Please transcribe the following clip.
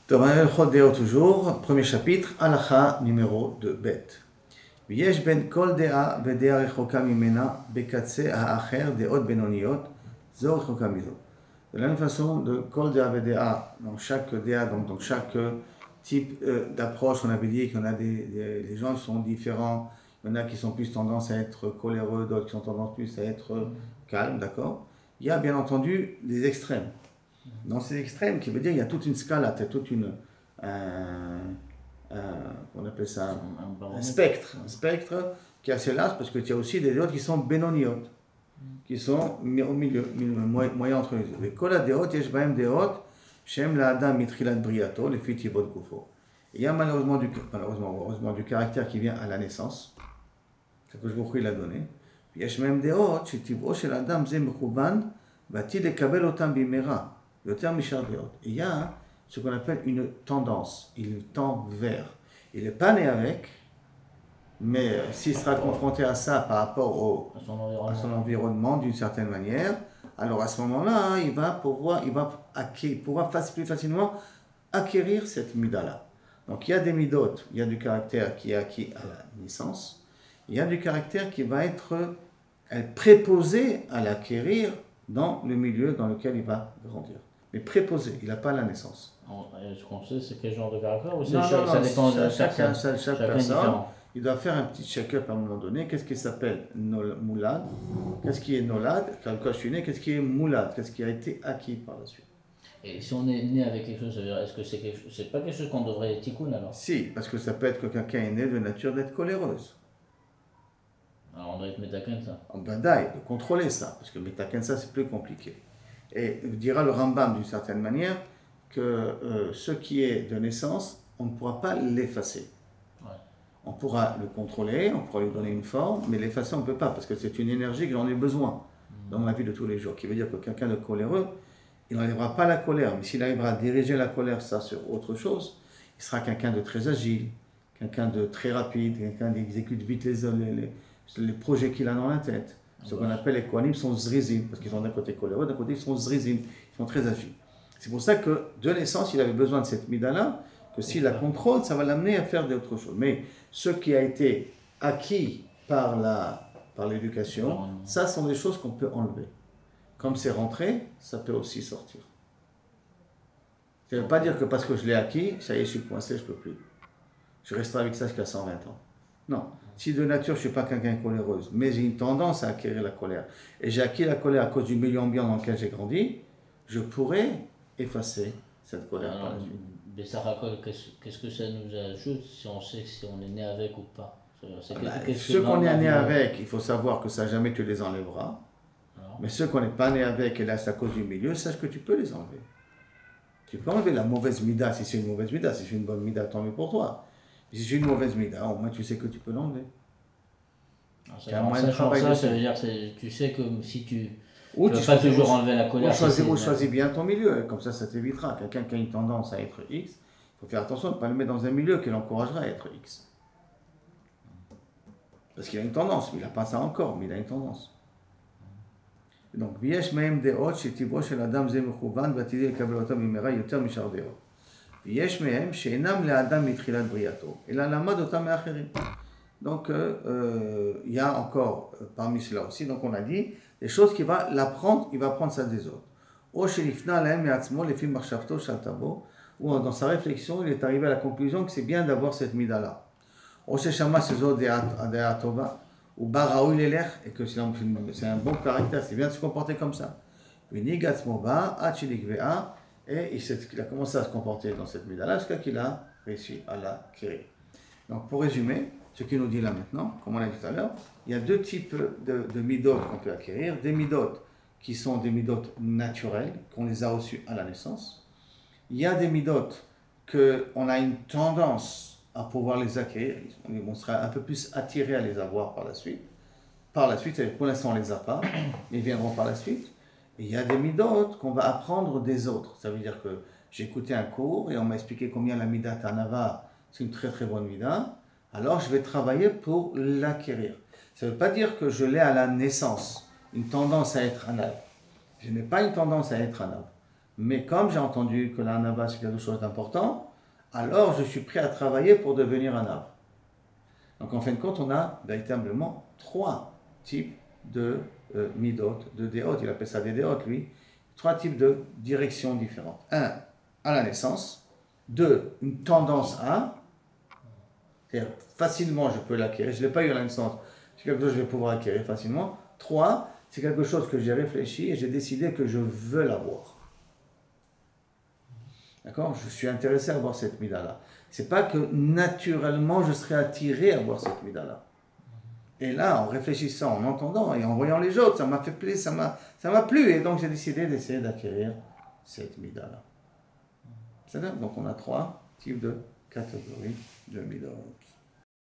Toujours, premier chapitre, Halacha numéro 2, Bet. ויש בין כל דעה ודעה רחוקה ממנה בקצה האחר דעות בינוניות, זו רחוקה מזו. De la même façon, de kol dea vedea, dans chaque dea, donc dans chaque type d'approche, on avait dit qu'il y en a les gens qui sont différents, il y en a qui sont plus tendance à être coléreux, d'autres qui sont tendance plus à être calmes, d'accord? Il y a bien entendu des extrêmes. Dans ces extrêmes, qui veut dire qu'il y a toute une scala, toute une... on appelle ça un spectre qui est assez large, parce que tu as aussi des autres qui sont bénoniotes, qui sont au milieu, moyen entre les deux. Et kol hadeot, yesh bahem deot, shem la'adam mitrilat briato, les fit yivot gufo. Il y a heureusement du caractère qui vient à la naissance, c'est que je vous il a donné. Yesh bahem deot, shetivro shel adam ze mechuban, vati lekabel otam bimera, yoter mishar deot. Il y a ce qu'on appelle une tendance, il tend vers. Il n'est pas né avec, mais s'il sera confronté à ça par rapport à son environnement d'une certaine manière, alors à ce moment-là, il va pouvoir plus facilement acquérir cette mida-là. Donc il y a des midotes, il y a du caractère qui est acquis à la naissance, il y a du caractère qui va être préposé à l'acquérir dans le milieu dans lequel il va grandir. Mais préposé, il n'a pas la naissance. Ce qu'on sait, c'est quel genre de caractère ou ça dépend de chaque personne. Il doit faire un petit check-up à un moment donné. Qu'est-ce qui s'appelle moulad? Qu'est-ce qui est nolad? Qu'est-ce qui est moulad? Qu'est-ce qui a été acquis par la suite? Et si on est né avec quelque chose, est-ce que c'est pas quelque chose qu'on devrait tikkun alors? Si, parce que ça peut être que quelqu'un est né de nature d'être coléreuse. Alors on doit être métaken ça. De contrôler ça, parce que métaken ça c'est plus compliqué. Et dira le Rambam d'une certaine manière que ce qui est de naissance, on ne pourra pas l'effacer. Ouais. On pourra le contrôler, on pourra lui donner une forme, mais l'effacer on ne peut pas, parce que c'est une énergie que j'en ai besoin dans ma vie de tous les jours, qui veut dire que quelqu'un de coléreux, il n'enlèvera pas la colère, mais s'il arrivera à diriger la colère ça sur autre chose, il sera quelqu'un de très agile, quelqu'un de très rapide, quelqu'un qui exécute vite les projets qu'il a dans la tête. Ce qu'on appelle les Kohanim sont zrizim, parce qu'ils sont d'un côté coléreux, d'un côté ils sont zrizim, ils sont très agiles. C'est pour ça que de naissance, il avait besoin de cette mida-là, que s'il la contrôle, ça va l'amener à faire d'autres choses. Mais ce qui a été acquis par l'éducation, ça sont des choses qu'on peut enlever. Comme c'est rentré, ça peut aussi sortir. Ça ne veut pas dire que parce que je l'ai acquis, ça y est, je suis coincé, je ne peux plus. Je resterai avec ça jusqu'à 120 ans. Non. Si de nature je ne suis pas quelqu'un de coléreuse, mais j'ai une tendance à acquérir la colère, et j'ai acquis la colère à cause du milieu ambiant dans lequel j'ai grandi, je pourrais effacer cette colère par la suite. Bessarakol, qu'est-ce que ça nous ajoute si on sait si on est né avec ou pas? Ceux qu'on est né avec, il faut savoir que ça jamais tu les enlèveras. Alors. Mais ceux qu'on n'est pas né avec, et là c'est à cause du milieu, sache que tu peux les enlever. Tu peux enlever la mauvaise mida si c'est une mauvaise mida, si c'est une bonne mida, tant mieux pour toi. Si c'est une mauvaise mida, au moins tu sais que tu peux l'enlever. Ça veut dire que tu sais que si tu ne vas pas toujours enlever la colère. Choisis bien ton milieu, comme ça t'évitera. Quelqu'un qui a une tendance à être X, il faut faire attention de ne pas le mettre dans un milieu qui l'encouragera à être X. Parce qu'il a une tendance, mais il n'a pas ça encore, mais il a une tendance. Donc, ויש מהם דעות שטבעו של אדם זה מכוון ועתידי לקבל אותם במהרה יותר משאר דעות. ויש מהם שאינם לאדם מתחילת בריאתו, אלא למד אותם מאחרים. Donc, il y a encore parmi cela aussi, donc on a dit, des choses qu'il va l'apprendre, il va apprendre ça des autres. או שנפנה להם מעצמו לפי מחשבתו שעלתה בו, ou dans sa réflexion, il est arrivé à la conclusion que c'est bien d'avoir cette mida-là. או ששמע שזו הדעה הטובה, ou baraoui l'élech, et que c'est un bon caractère, c'est bien de se comporter comme ça. Et il a commencé à se comporter dans cette mida-là jusqu'à qu'il a réussi à l'acquérir. Donc pour résumer, ce qu'il nous dit là maintenant, comme on l'a dit tout à l'heure, il y a deux types de midot qu'on peut acquérir. Des midot qui sont des midot naturels, qu'on les a reçus à la naissance. Il y a des midot qu'on a une tendance à pouvoir les acquérir, on sera un peu plus attiré à les avoir par la suite. Par la suite, pour l'instant on ne les a pas, ils viendront par la suite. Et il y a des midot qu'on va apprendre des autres. Ça veut dire que j'ai écouté un cours et on m'a expliqué combien la mida tanava, c'est une très très bonne mida. Alors je vais travailler pour l'acquérir. Ça ne veut pas dire que je l'ai à la naissance, une tendance à être un ave. Je n'ai pas une tendance à être un ave. Mais comme j'ai entendu que l'anava c'est quelque chose d'important, alors je suis prêt à travailler pour devenir un av. Donc en fin de compte, on a véritablement 3 types de midot, de déot, il appelle ça des déot lui, 3 types de directions différentes. 1, à la naissance. 2, une tendance à, c'est-à-dire facilement je peux l'acquérir, je ne l'ai pas eu à la naissance, c'est quelque chose que je vais pouvoir acquérir facilement. 3, c'est quelque chose que j'ai réfléchi et j'ai décidé que je veux l'avoir. D'accord? Je suis intéressé à avoir cette mida-là. C'est pas que naturellement je serais attiré à avoir cette mida-là. Et là, en réfléchissant, en entendant et en voyant les autres, ça m'a fait plaisir, ça m'a plu. Et donc j'ai décidé d'essayer d'acquérir cette mida-là. C'est là. Donc on a 3 types de catégories de midot.